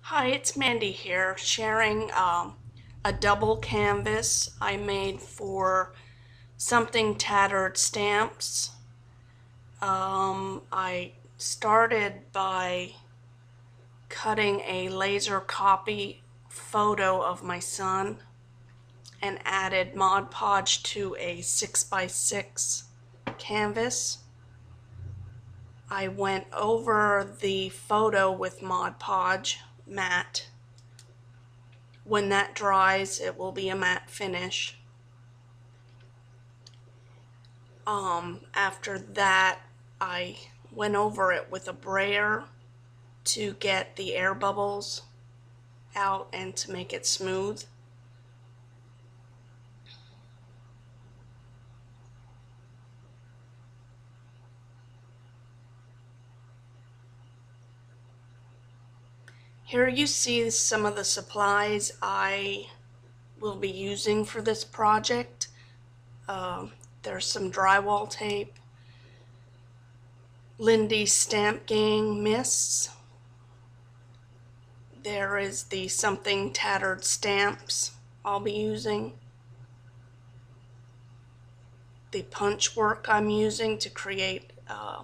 Hi, it's Mandy here, sharing a double canvas I made for Something Tattered stamps. I started by cutting a laser copy photo of my son and added Mod Podge to a 6x6 canvas. I went over the photo with Mod Podge matte. When that dries, it will be a matte finish. After that, I went over it with a brayer to get the air bubbles out and to make it smooth. Here you see some of the supplies I will be using for this project. There's some drywall tape, Lindy's Stamp Gang mists. There is the Something Tattered stamps I'll be using. The punch work I'm using to create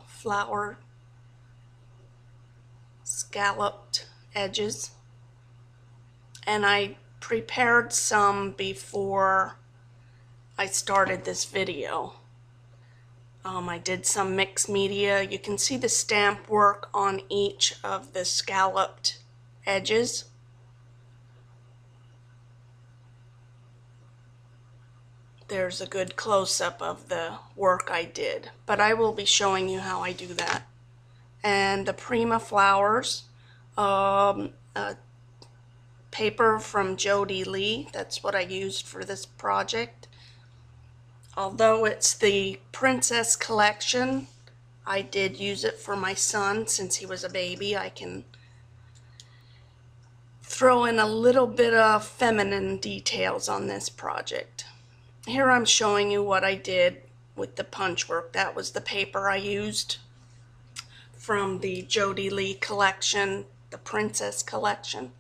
flower scalloped edges. And I prepared some before I started this video. I did some mixed media. You can see the stamp work on each of the scalloped edges. There's a good close-up of the work I did, but I will be showing you how I do that. And the Prima flowers, a paper from Jody Lee. That's what I used for this project. Although it's the Princess collection, I did use it for my son since he was a baby. I can throw in a little bit of feminine details on this project. Here I'm showing you what I did with the punch work. That was the paper I used from the Jody Lee collection, the Princess collection.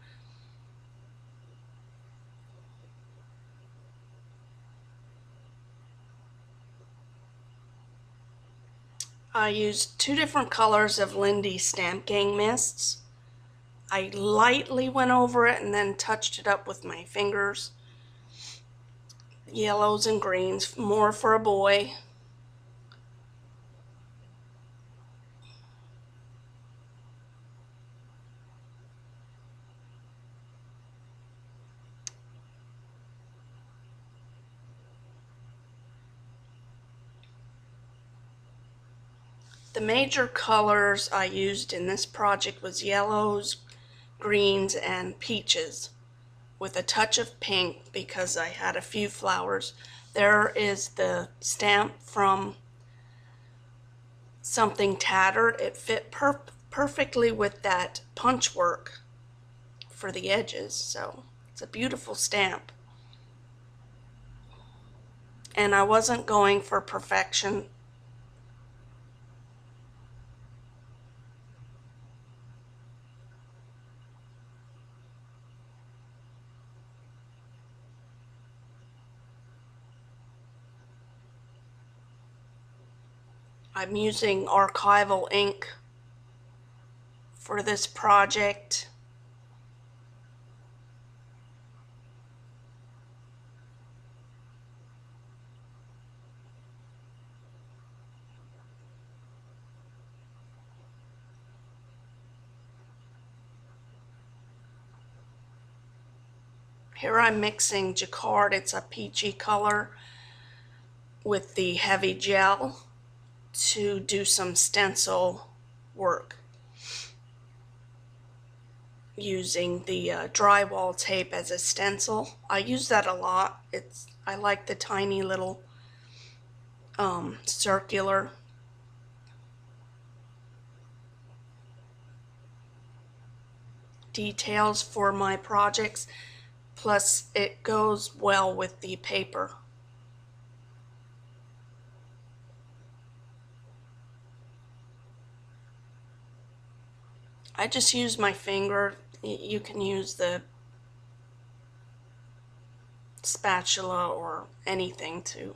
I used two different colors of Lindy Stamp Gang mists. I lightly went over it and then touched it up with my fingers. Yellows and greens, more for a boy. The major colors I used in this project was yellows, greens, and peaches, with a touch of pink because I had a few flowers. There is the stamp from Something Tattered. It fit perfectly with that punch work for the edges, so it's a beautiful stamp. And I wasn't going for perfection. I'm using archival ink for this project. Here I'm mixing jacquard, it's a peachy color, with the heavy gel to do some stencil work using the drywall tape as a stencil. I use that a lot. I like the tiny little circular details for my projects, plus it goes well with the paper. I just use my finger You can use the spatula or anything to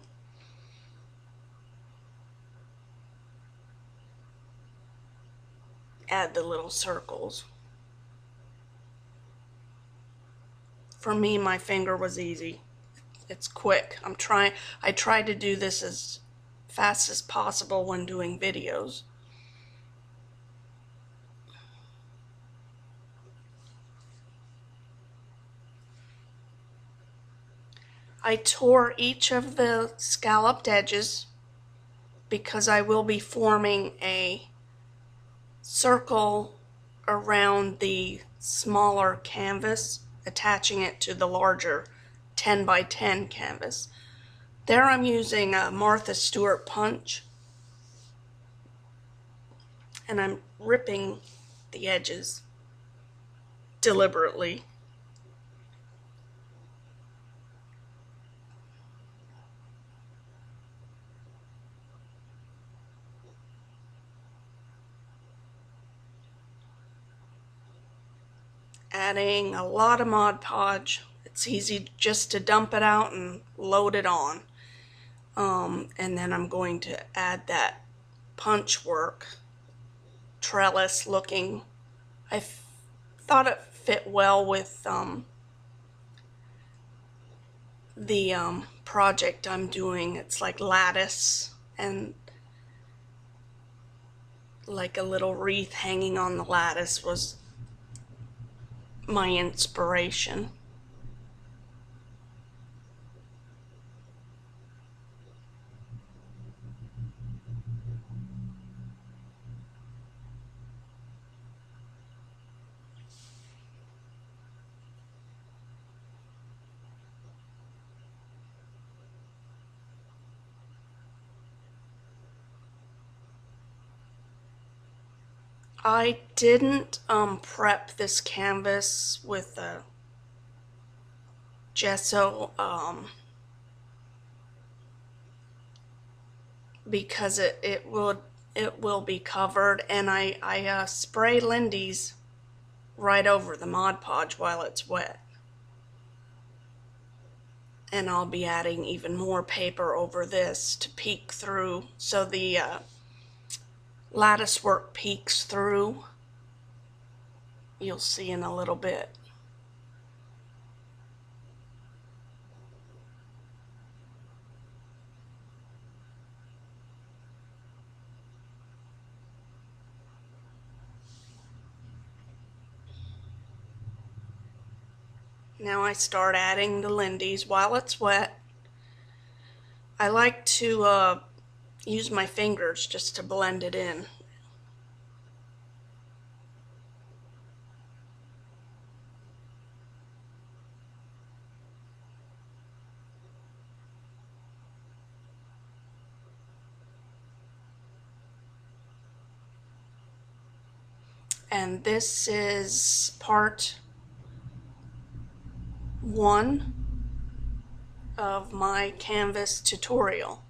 add the little circles. For me, my finger was easy. It's quick. I try to do this as fast as possible when doing videos. I tore each of the scalloped edges because I will be forming a circle around the smaller canvas, attaching it to the larger 10 by 10 canvas. There I'm using a Martha Stewart punch, and I'm ripping the edges deliberately. Adding a lot of Mod Podge. It's easy just to dump it out and load it on. And then I'm going to add that punch work, trellis looking. I thought it fit well with the project I'm doing. It's like lattice and like a little wreath hanging on the lattice was my inspiration. I didn't prep this canvas with a gesso because it will be covered, and I spray Lindy's right over the Mod Podge while it's wet. And I'll be adding even more paper over this to peek through, so the lattice work peeks through. You'll see in a little bit. Now I start adding the Lindy's while it's wet. I like to use my fingers just to blend it in. And this is part 1 of my canvas tutorial.